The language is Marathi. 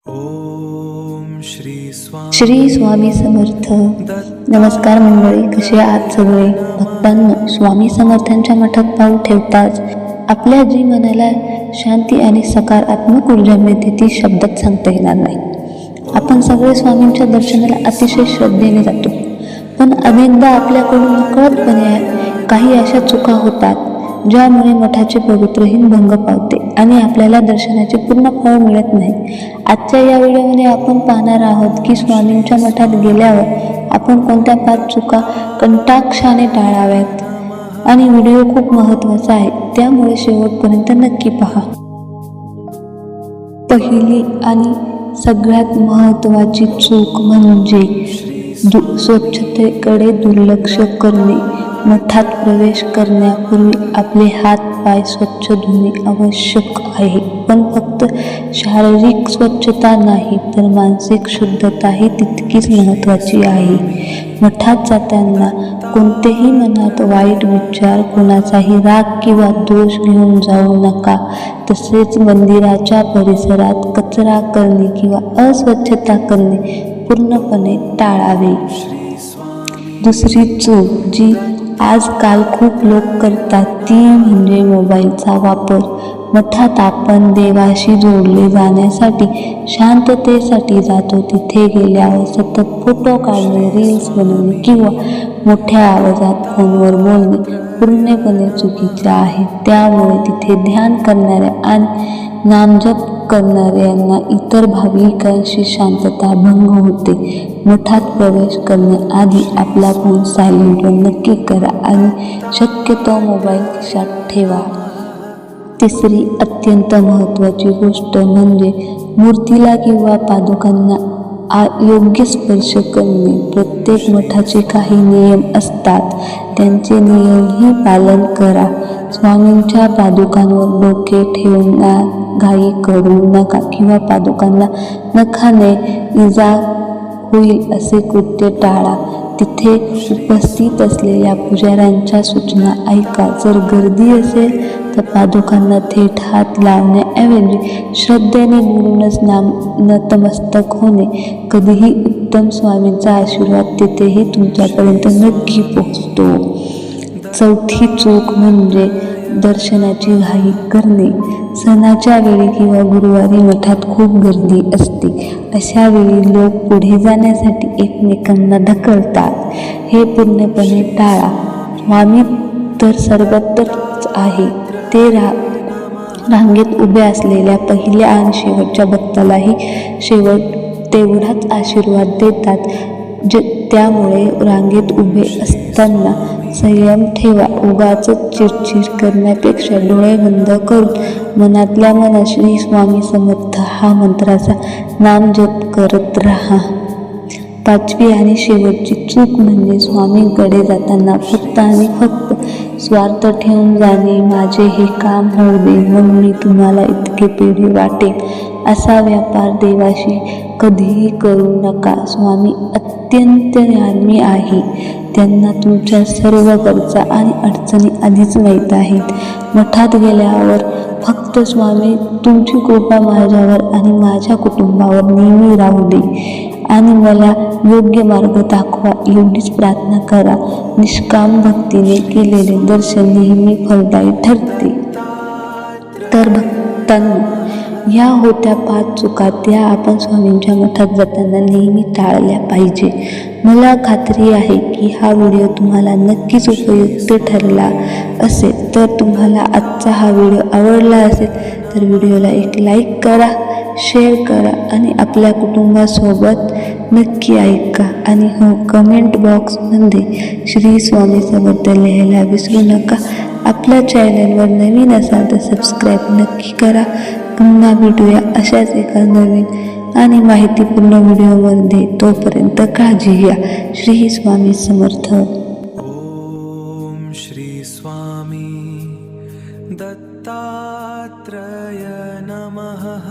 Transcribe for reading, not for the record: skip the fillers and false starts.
श्री स्वामी समर्थ. नमस्कार मंडळी, कसे आहात सगळे? भक्तांनो, स्वामी समर्थांच्या मठात पाऊल ठेवताच आपल्या जी मनाला शांती आणि सकारात्मक ऊर्जा मिळते ती शब्दात सांगता येणार नाही. आपण सगळे स्वामींच्या दर्शनाला अतिशय श्रद्धेने जातो, पण अनेकदा आपल्याकडून नकळतपणे काही अशा चुका होतात ज्यामुळे मठाचे पवित्रहीन भंग पावते आणि आपल्याला दर्शनाचे पूर्ण फळ मिळत नाही. आजच्या या व्हिडिओमध्ये आपण पाहणार आहोत की स्वामींच्या मठात गेल्यावर आपण कोणत्या 5 चुका कटाक्षाने टाळाव्यात. आणि व्हिडिओ खूप महत्त्वाचा आहे, त्यामुळे शेवटपर्यंत नक्की पहा. पहिली आणि सगळ्यात महत्त्वाची चूक म्हणजे स्वच्छतेकडे दुर्लक्ष करणे. मठात प्रवेश करण्यापूर्वी आपले हात पाय स्वच्छ धुणे आवश्यक आहे, पण फक्त शारीरिक स्वच्छता नाही तर मानसिक शुद्धताही तितकीच महत्त्वाची आहे. मठात जाताना कोणतेही मनात वाईट विचार, कोणाचाही राग किंवा दोष घेऊन जाऊ नका. तसेच मंदिराच्या परिसरात कचरा करणे किंवा अस्वच्छता करणे पूर्णपणे टाळावे. दुसरी चूक जी आजकाल खूप लोक करतात ती म्हणजे मोबाईलचा वापर. मठात आपण देवाशी जोडले जाण्यासाठी, शांततेसाठी जातो. तिथे गेल्यावर सतत फोटो काढणे, रील्स बनवणे किंवा मोठ्या आवाजात फोनवर बोलणे पूर्णपणे चुकीचे आहे. त्यामुळे तिथे ध्यान करणाऱ्या आणि नामजप करणाऱ्यांना इतर भाविकांशी शांतता भंग होते. मठात प्रवेश करण्याआधी आपला फोन सायलेंटवर नक्की करा आणि शक्यतो मोबाईल खिशात ठेवा. तिसरी अत्यंत महत्त्वाची गोष्ट म्हणजे मूर्तीला किंवा पादुकांना योग्य स्पर्श करणे. प्रत्येक मठाचे काही नियम असतात, त्यांचे नियमही पालन करा. स्वामींच्या पादुकांवर डोके ठेवून घाई करू नका किंवा पादुकांना नखाने इजा होईल असे कृत्य टाळा. तिथे उपस्थित असलेल्या पुजाऱ्यांच्या सूचना ऐका. जर गर्दी असेल तर पादुकांना थेट हात लावण्याऐवजी श्रद्धेने दुरूनच नतमस्तक होणे कधीही उत्तम. स्वामींचा आशीर्वाद तिथेही तुमच्यापर्यंत नक्की पोहोचतो. चौथी चूक म्हणजे दर्शनाची घाई करणे. सणाच्या वेळी किंवा गुरुवारी मठात खूप गर्दी असते. अशा वेळी लोक पुढे जाण्यासाठी एकमेकांना ढकलतात. हे पूर्णपणे टाळा. स्वामी तर सर्वत्रच आहे. ते रांगेत उभे असलेल्या पहिल्या आणि शेवटच्या भक्तालाही तेवढाच आशीर्वाद देतात. त्यामुळे रांगेत उभे असताना संयम ठेवा. उगाचच चिडचिड करण्यापेक्षा डोळे बंद करून मनातल्या मनात श्री स्वामी समर्थ हा मंत्राचा नामजप करत राहा. पाचवी आणि शेवटची चूक म्हणजे स्वामींकडे जाताना फक्त आणि फक्त स्वार्थ ठेवून जाणे. माझे हे काम होऊ दे, मग मी तुम्हाला इतके पेढे वाटेन असा व्यापार देवाशी कधीही करू नका. स्वामी अत्यंत ज्ञानी आहे. त्यांना तुमच्या सर्व गरजा आणि अडचणी आधीच माहीत आहेत. मठात गेल्यावर फक्त स्वामी तुमची कृपा माझ्यावर आणि माझ्या कुटुंबावर नेहमी राहू दे आणि मला योग्य मार्ग दाखवा एवढीच प्रार्थना करा. निष्काम भक्तीने केलेले दर्शन नेहमी फलदायी ठरते. तर भक्तांनो, ह्या होत्या 5 चुका, त्या आपण स्वामींच्या मठात जाताना नेहमी टाळल्या पाहिजे. मला खात्री आहे की हा व्हिडिओ तुम्हाला नक्कीच उपयुक्त ठरला असेल. तर तुम्हाला आजचा हा व्हिडिओ आवडला असेल तर व्हिडिओला एक लाईक करा, शेअर करा आणि आपल्या कुटुंबासोबत नक्की ऐका. आणि हो, कमेंट बॉक्समध्ये श्री स्वामी समर्थ लिहायला विसरू नका. आपल्या चॅनलवर नवीन असाल तर सबस्क्राईब नक्की करा. पुन्हा भेटूया अशाच एका नवीन आणि माहितीपूर्ण व्हिडिओमध्ये. तोपर्यंत काळजी घ्या. श्री स्वामी समर्थ. ओम श्री स्वामी दत्तात्रय नमः.